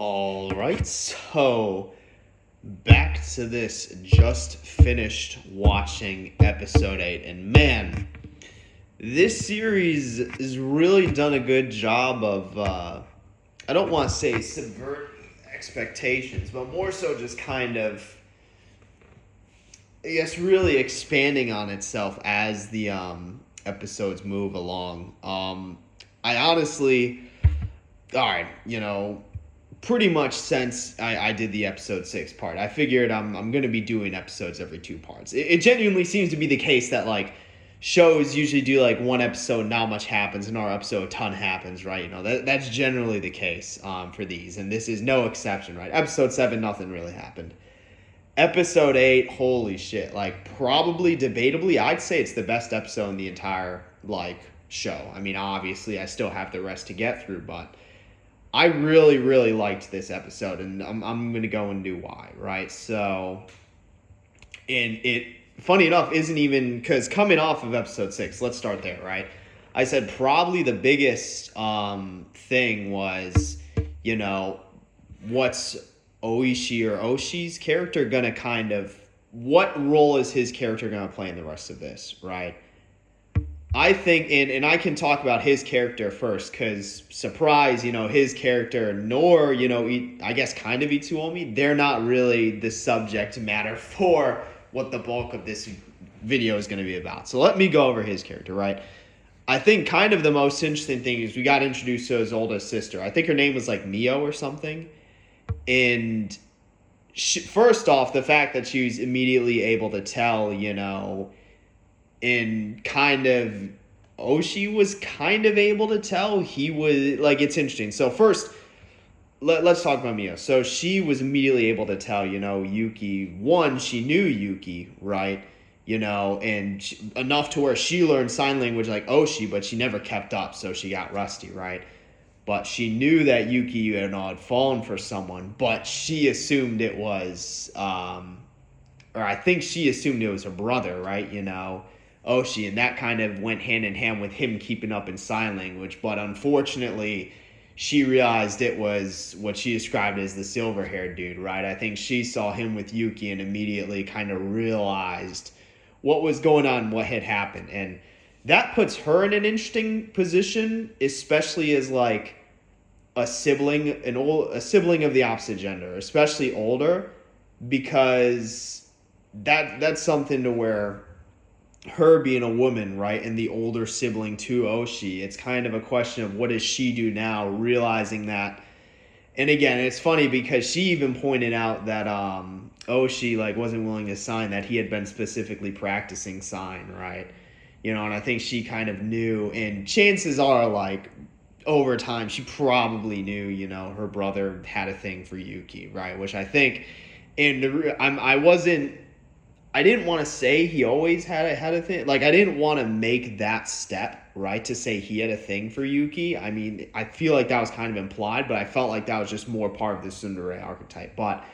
All right, so back to this just finished watching episode 8. And man, this series has really done a good job of, I don't want to say subvert expectations, but more so just kind of, I guess, really expanding on itself as the episodes move along. I honestly, all right, pretty much since I did the episode 6 part, I figured I'm going to be doing episodes every 2 parts. It genuinely seems to be the case that, like, shows usually do, like, one episode, not much happens, and our episode, a ton happens, right? That's generally the case for these, and this is no exception, right? Episode 7, nothing really happened. Episode 8, holy shit. Like, probably, debatably, I'd say it's the best episode in the entire, like, show. I mean, obviously, I still have the rest to get through, but I really, really liked this episode, and I'm going to go and do why, right? So, and it, funny enough, isn't even, because coming off of episode 6, let's start there, right? I said probably the biggest thing was, you know, what's Oishi or Oshi's character going to kind of, what role is his character going to play in the rest of this, right? I think, and I can talk about his character first, because surprise, his character, nor, I guess kind of Itsuomi, they're not really the subject matter for what the bulk of this video is going to be about. So let me go over his character, right? I think kind of the most interesting thing is we got introduced to his oldest sister. I think her name was like Mio or something. And first off, the fact that she was immediately able to tell, and kind of Oshi was kind of able to tell he was, like, it's interesting. So first, let's talk about Mio. So she was immediately able to tell, Yuki, one, she knew Yuki, right? And enough to where she learned sign language like Oshi, but she never kept up, so she got rusty, right? But she knew that Yuki had fallen for someone, but she assumed it was, or I think she assumed it was her brother, right? Oshi, and that kind of went hand in hand with him keeping up in sign language. But unfortunately, she realized it was what she described as the silver-haired dude, right? I think she saw him with Yuki and immediately kind of realized what was going on, what had happened. And that puts her in an interesting position, especially as, like, a sibling of the opposite gender, especially older, because that's something to where her being a woman, right, and the older sibling to Oshi, it's kind of a question of what does she do now, realizing that. And again, it's funny because she even pointed out that Oshi, like, wasn't willing to sign, that he had been specifically practicing sign, right? And I think she kind of knew, and chances are, like, over time, she probably knew, her brother had a thing for Yuki, right? Which I think, and I didn't want to say he always had a thing. Like, I didn't want to make that step, right, to say he had a thing for Yuki. I mean, I feel like that was kind of implied, but I felt like that was just more part of the tsundere archetype. But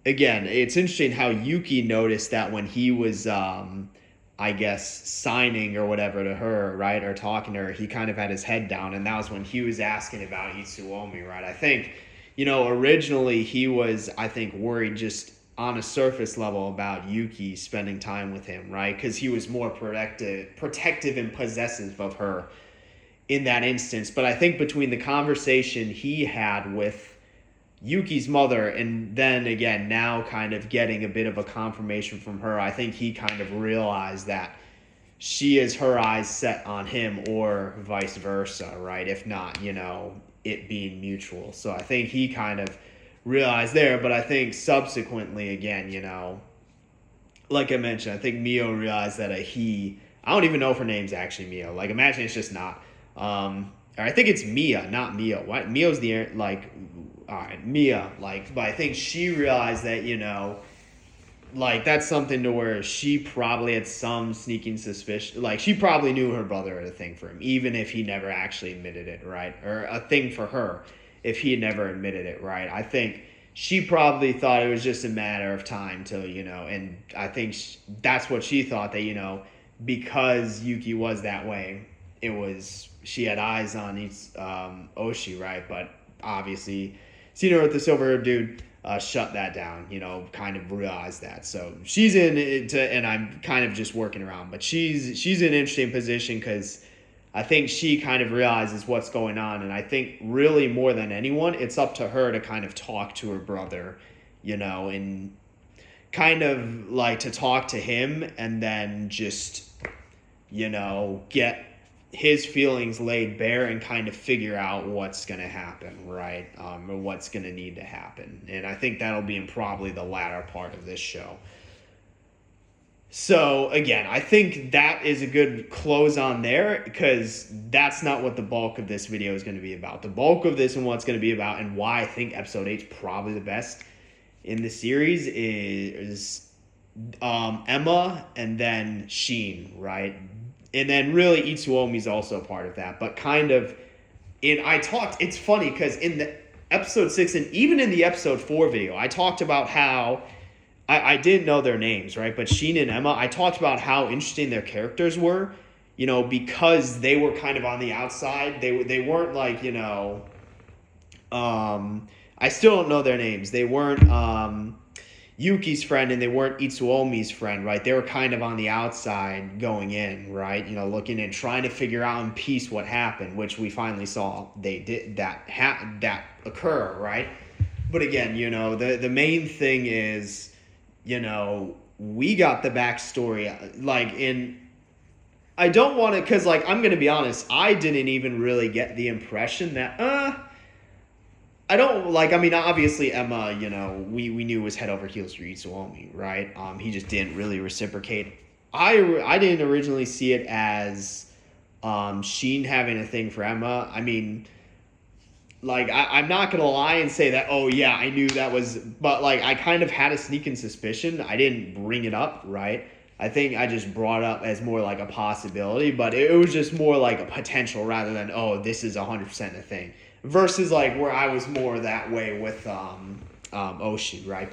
again, it's interesting how Yuki noticed that when he was, I guess, signing or whatever to her, right, or talking to her, he kind of had his head down, and that was when he was asking about Itsuomi, right? I think, originally he was, I think, worried just on a surface level about Yuki spending time with him, right? Because he was more protective and possessive of her in that instance. But I think between the conversation he had with Yuki's mother and then again now kind of getting a bit of a confirmation from her, I think he kind of realized that she has her eyes set on him or vice versa, right? If not, it being mutual. So I think he kind of realized there, but I think subsequently, again, like I mentioned, I think Mio realized that I don't even know if her name's actually Mio. Like, imagine it's just not. Or I think it's Mia, not Mio. What? Mio's the, like, all right, Mia, like, but I think she realized that, like, that's something to where she probably had some sneaking suspicion. Like, she probably knew her brother had a thing for him, even if he never actually admitted it, right? Or a thing for her, if he had never admitted it, right? I think she probably thought it was just a matter of time till, and I think that's what she thought, that, because Yuki was that way, she had eyes on Oshi, right? But obviously seen her with the silver hair dude shut that down, kind of realized that. So she's in it, and I'm kind of just working around, but she's in an interesting position because I think she kind of realizes what's going on, and I think really more than anyone, it's up to her to kind of talk to her brother, and kind of like to talk to him and then just, get his feelings laid bare and kind of figure out what's going to happen, right? Or what's going to need to happen. And I think that'll be in probably the latter part of this show. So, again, I think that is a good close on there because that's not what the bulk of this video is going to be about. The bulk of this and what's going to be about and why I think episode 8 is probably the best in the series is Emma and then Sheen, right? And then really Itsuomi is also a part of that. But kind of, it's funny because in the episode 6 and even in the episode 4 video, I talked about how I didn't know their names, right? But Sheen and Emma, I talked about how interesting their characters were, because they were kind of on the outside. They weren't like, I still don't know their names. They weren't Yuki's friend and they weren't Itsuomi's friend, right? They were kind of on the outside going in, right? Looking and trying to figure out in peace what happened, which we finally saw they did that occur, right? But again, the main thing is, we got the backstory, I don't want to, because, I'm going to be honest, I didn't even really get the impression that, I don't, obviously Emma, we knew was head over heels for Itsuomi, right? He just didn't really reciprocate. I didn't originally see it as Sheen having a thing for Emma. I'm not going to lie and say that, oh, yeah, I knew that was... But, I kind of had a sneaking suspicion. I didn't bring it up, right? I think I just brought it up as more like a possibility, but it was just more like a potential rather than, oh, this is 100% a thing. Versus, where I was more that way with Oshi, right?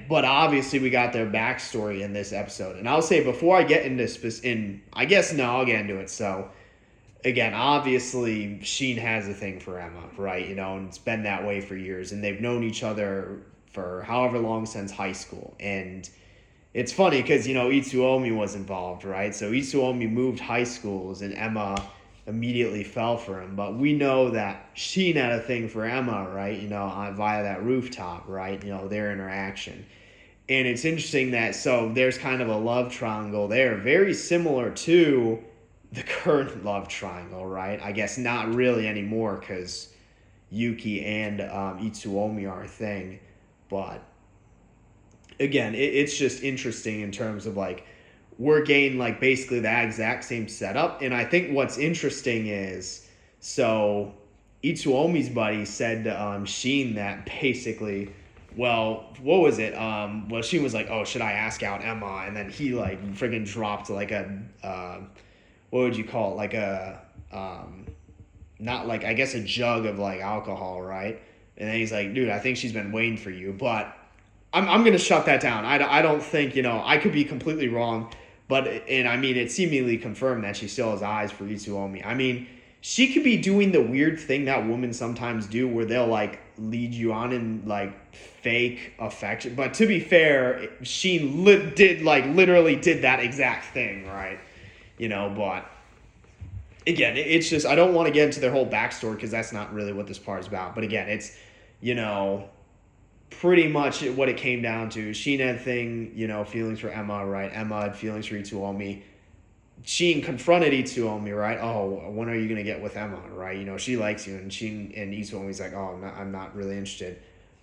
But obviously we got their backstory in this episode. And I'll say, before I get into... I'll get into it, so... Again, obviously, Sheen has a thing for Emma, right? And it's been that way for years. And they've known each other for however long since high school. And it's funny because, Itsuomi was involved, right? So Itsuomi moved high schools and Emma immediately fell for him. But we know that Sheen had a thing for Emma, right? Via that rooftop, right? Their interaction. And it's interesting that, so there's kind of a love triangle there. Very similar to the current love triangle, right? I guess not really anymore because Yuki and Itsuomi are a thing. But again, it's just interesting in terms of we're getting basically that exact same setup. And I think what's interesting is, so Itsuomi's buddy said to Sheen that basically, well, what was it? Sheen was like, oh, should I ask out Emma? And then he friggin' dropped what would you call it? I guess a jug of alcohol, right? And then he's like, dude, I think she's been waiting for you. But I'm going to shut that down. I don't think, I could be completely wrong. But, it's seemingly confirmed that she still has eyes for Itsuomi. She could be doing the weird thing that women sometimes do where they'll lead you on in fake affection. But to be fair, she literally did that exact thing, right? But again, it's just, I don't want to get into their whole backstory because that's not really what this part is about. But again, it's, pretty much what it came down to. Sheen had feelings for Emma, right? Emma had feelings for Itsuomi. Sheen confronted Itsuomi, right? Oh, when are you going to get with Emma, right? She likes you. And Sheen and Itsuomi's like, oh, I'm not really interested.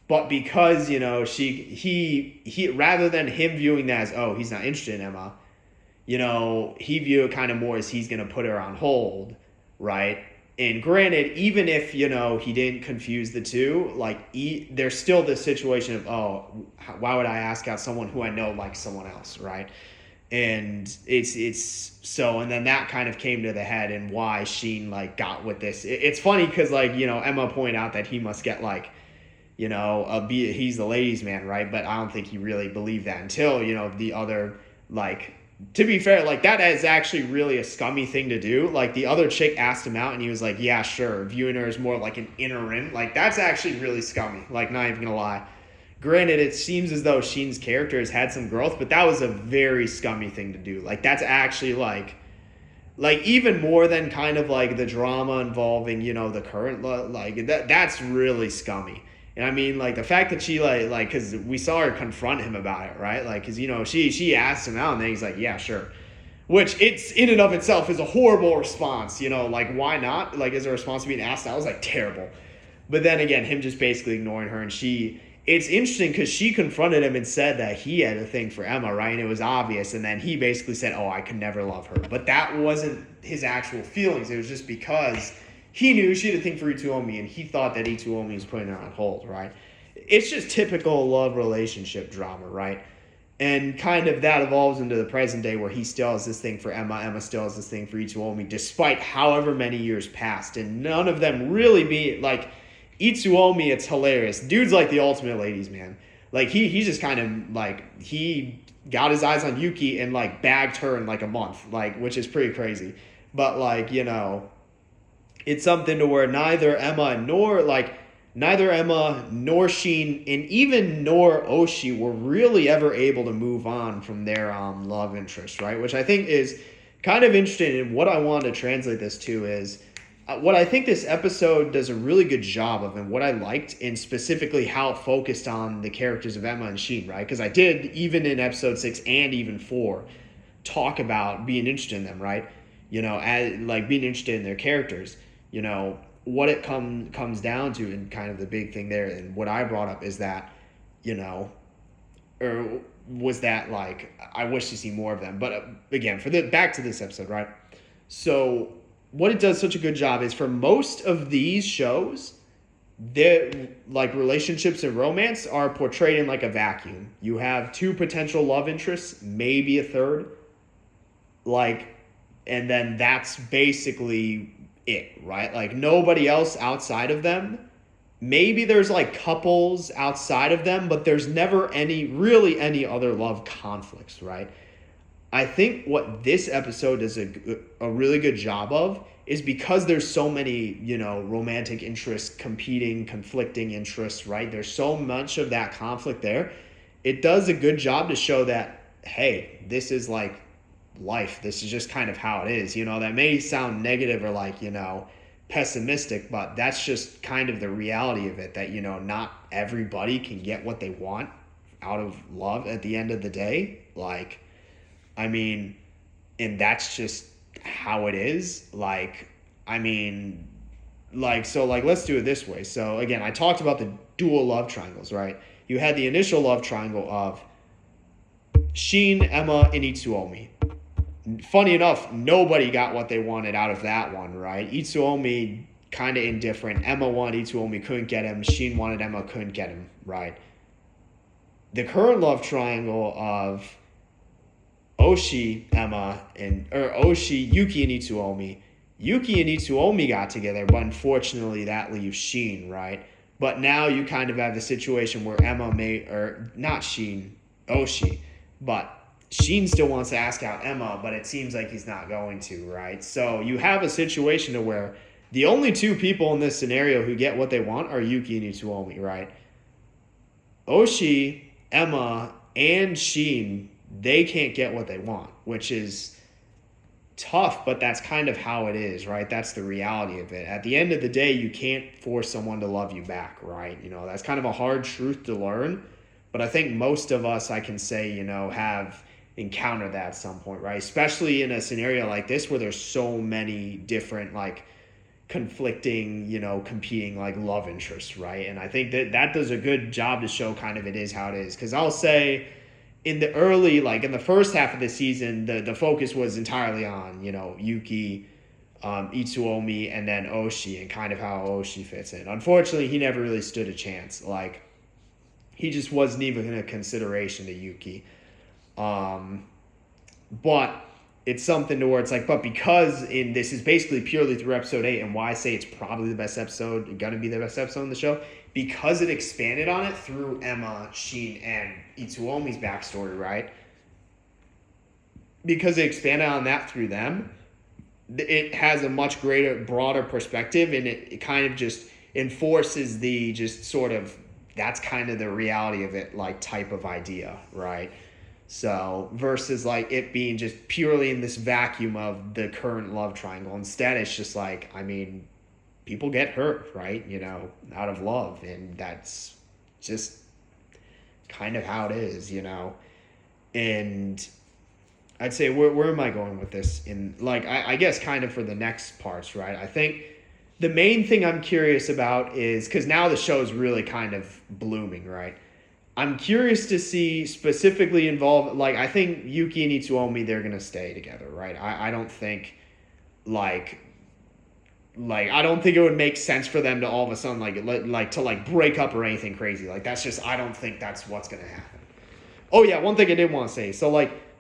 But because, he rather than him viewing that as, oh, he's not interested in Emma, he viewed it kind of more as he's going to put her on hold, right? And granted, even if, he didn't confuse the two, there's still this situation of, oh, why would I ask out someone who I know likes someone else, right? And it's so, and then that kind of came to the head and why Sheen, got with this. It's funny because, Emma pointed out that he must get, he's the ladies' man, right? But I don't think he really believed that until, the other, to be fair, like that is actually really a scummy thing to do. Like the other chick asked him out and he was like, yeah, sure. Viewing her as more like an interim. Like that's actually really scummy. Like not even gonna lie. Granted, it seems as though Sheen's character has had some growth, but that was a very scummy thing to do. Like that's actually like even more than kind of like the drama involving, you know, the current like that's really scummy. And I mean, like the fact that she like because we saw her confront him about it, right? Like, because you know she asked him out, and then he's like, yeah, sure. Which it's in and of itself is a horrible response, you know. Like, why not? Like, as a response to being asked out, was like terrible. But then again, him just basically ignoring her, and it's interesting because she confronted him and said that he had a thing for Emma, right? And it was obvious. And then he basically said, oh, I could never love her. But that wasn't his actual feelings. It was just because he knew she had a thing for Itsuomi, and he thought that Itsuomi was putting her on hold, right? It's just typical love relationship drama, right? And kind of that evolves into the present day where he still has this thing for Emma. Emma still has this thing for Itsuomi, despite however many years passed. And none of them really be like Itsuomi, it's hilarious. Dude's like the ultimate ladies man. Like he's just kind of like he got his eyes on Yuki and like bagged her in like a month, like which is pretty crazy. But like, you know, it's something to where neither Emma nor Sheen and even nor Oshi were really ever able to move on from their love interest, right? Which I think is kind of interesting. And what I want to translate this to is what I think this episode does a really good job of, and what I liked, and specifically how it focused on the characters of Emma and Sheen, right? Because I did, even in episode 6 and even 4, talk about being interested in them, right? You know, as, like being interested in their characters. You know, what it comes down to, and kind of the big thing there, and what I brought up is that, you know, or was that like I wish to see more of them. But again, back to this episode, right? So what it does such a good job is for most of these shows, their like relationships and romance are portrayed in like a vacuum. You have 2 potential love interests, maybe a third, like, and then that's basically it, right? Like nobody else outside of them. Maybe there's like couples outside of them, but there's never any other love conflicts, right? I think what this episode does a really good job of is because there's so many, you know, romantic interests, competing, conflicting interests, right? There's so much of that conflict there. It does a good job to show that, hey, this is like life. This is just kind of how it is. You know, that may sound negative or like, you know, pessimistic, but that's just kind of the reality of it, that, you know, not everybody can get what they want out of love at the end of the day. Like, I mean, and that's just how it is. Like, I mean, like, so like, let's do it this way. So again, I talked about the dual love triangles, right? You had the initial love triangle of Sheen, Emma, and Itsuomi. Funny enough, nobody got what they wanted out of that one, right? Itsuomi kind of indifferent. Emma wanted Itsuomi, couldn't get him. Sheen wanted Emma, couldn't get him, right? The current love triangle of Oshi, Emma, or Oshi, Yuki, and Itsuomi. Yuki and Itsuomi got together, but unfortunately that leaves Sheen, right? But now you kind of have the situation where Emma not Sheen, Oshi, but Sheen still wants to ask out Emma, but it seems like he's not going to, right? So you have a situation to where the only 2 people in this scenario who get what they want are Yuki and Itsuomi, right? Oshi, Emma, and Sheen, they can't get what they want, which is tough, but that's kind of how it is, right? That's the reality of it. At the end of the day, you can't force someone to love you back, right? You know, that's kind of a hard truth to learn, but I think most of us, I can say, you know, have encountered that at some point, right? Especially in a scenario like this where there's so many different like conflicting, you know, competing like love interests, right? And I think that does a good job to show kind of it is how it is. Because I'll say in the early, like in the first half of the season, the focus was entirely on, you know, Yuki, Itsuomi, and then Oshi, and kind of how Oshi fits in. Unfortunately, he never really stood a chance. Like, he just wasn't even a consideration to Yuki. But it's something to where it's like, but because this is basically purely through episode 8, and why I say it's probably the best episode, gonna be the best episode in the show, because it expanded on it through Emma, Sheen, and Itsuomi's backstory, right? because they expanded on that through them, it has a much greater, broader perspective, and it kind of just enforces the just sort of, that's kind of the reality of it, like, type of idea, right? So versus like it being just purely in this vacuum of the current love triangle. Instead, it's just like, I mean, people get hurt, right? Out of love, and that's just kind of how it is, And I'd say where am I going with this? In like I guess kind of for the next parts, right? I think the main thing I'm curious about is because now the show's really kind of blooming, right? I'm curious to see specifically involved, like, I think Yuki and Itsuomi, they're going to stay together, right? I don't think, I don't think it would make sense for them to all of a sudden, to break up or anything crazy. Like, that's just, I don't think that's what's going to happen. Oh, yeah, one thing I did want to say. So,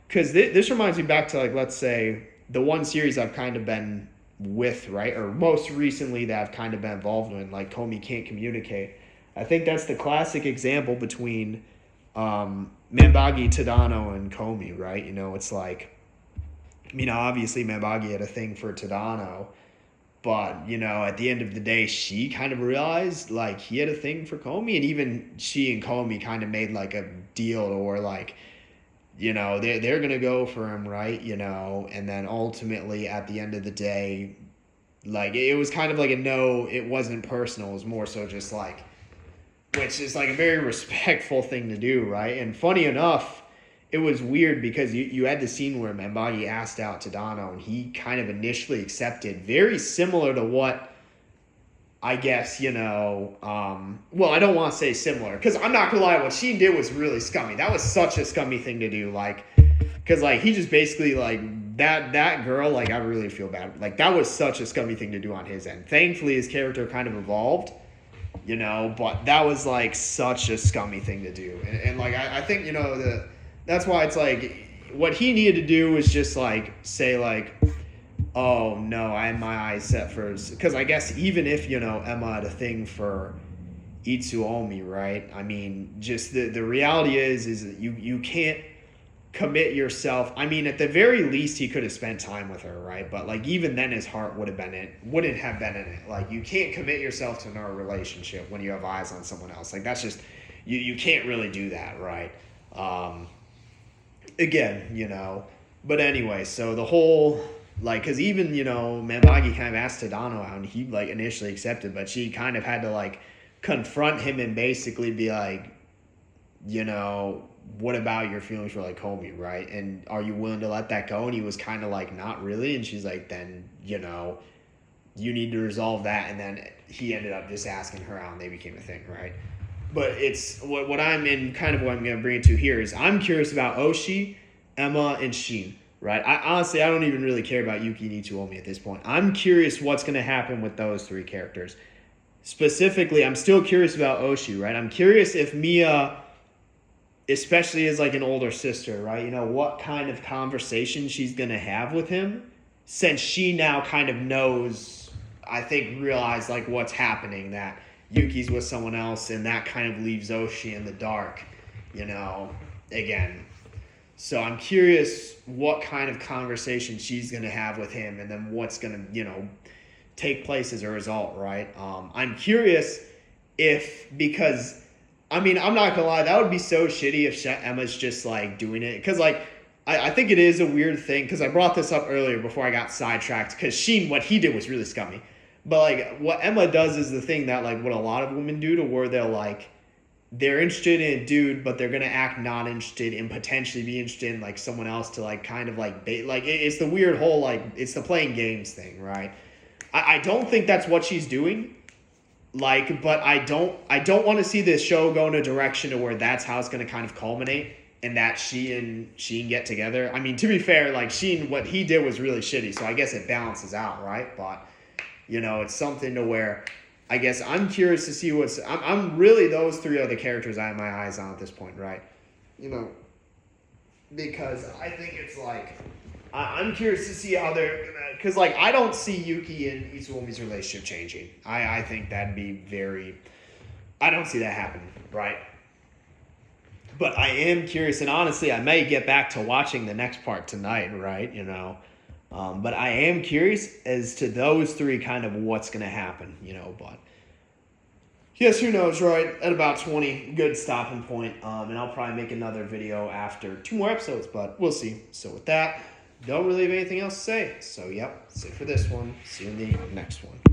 because this reminds me back to, let's say, the one series I've kind of been with, right? Or most recently that I've kind of been involved in, like Komi Can't Communicate. I think that's the classic example between Manbagi, Tadano, and Komi, right? It's like, obviously Manbagi had a thing for Tadano, but, at the end of the day, she kind of realized, he had a thing for Komi, and even she and Komi kind of made, a deal where, they're going to go for him, right? And then ultimately, at the end of the day, it was kind of like a no, it wasn't personal. It was more so just, which is a very respectful thing to do, right? And funny enough, it was weird because you had the scene where Manbagi asked out Tadano, and he kind of initially accepted, very similar to what I guess, well, I don't want to say similar, because I'm not going to lie, what she did was really scummy. That was such a scummy thing to do, because, he just basically, that girl, I really feel bad. That was such a scummy thing to do on his end. Thankfully, his character kind of evolved. But that was such a scummy thing to do. And I think, that's why it's what he needed to do was just say oh no, I had my eyes set for, because I guess even if, Emma had a thing for Itsuomi, right? I mean, just the reality is that you can't commit yourself. I mean, at the very least, he could have spent time with her, right? But even then, his heart wouldn't have been in it. You can't commit yourself to another relationship when you have eyes on someone else. That's just, you can't really do that, right? Again, but anyway, so the whole, because even, Manbagi kind of asked Tadano out, and he initially accepted, but she kind of had to confront him and basically be what about your feelings for Komi, right? And are you willing to let that go? And he was kind of not really. And she's then, you need to resolve that. And then he ended up just asking her out, and they became a thing, right? But it's what I'm in, kind of what I'm going to bring it to here is I'm curious about Oshi, Emma, and Shin, right? I don't even really care about Yuki and Itsuomi at this point. I'm curious what's going to happen with those three characters. Specifically, I'm still curious about Oshi, right? I'm curious if Mia, especially as an older sister, right? What kind of conversation she's going to have with him, since she now kind of knows, I think, realize what's happening, that Yuki's with someone else, and that kind of leaves Oshi in the dark, again. So I'm curious what kind of conversation she's going to have with him, and then what's going to, take place as a result, right? I'm curious because, I mean, I'm not going to lie, that would be so shitty if Emma's just, doing it. Because, I think it is a weird thing, because I brought this up earlier before I got sidetracked, because Shin, what he did was really scummy. But, what Emma does is the thing that, what a lot of women do, to where they'll, they're interested in a dude, but they're going to act not interested and potentially be interested in, someone else to, kind of, bait. It's the weird whole, it's the playing games thing, right? I don't think that's what she's doing. But I don't want to see this show go in a direction to where that's how it's going to kind of culminate, and that she and Shin get together. I mean, to be fair, Shin, what he did was really shitty, so I guess it balances out, right? But, it's something to where I guess I'm curious to see I'm really, those three are the characters I have my eyes on at this point, right? Because I think it's I'm curious to see how they're gonna, because I don't see Yuki and Itsuomi's relationship changing. I think that'd be I don't see that happening, right? But I am curious, and honestly, I may get back to watching the next part tonight, right? But I am curious as to those three, kind of what's going to happen, But yes, who knows, right? At about 20, good stopping point. And I'll probably make another video after 2 more episodes, but we'll see. So with that, don't really have anything else to say. So, yep, that's it for this one. See you in the next one.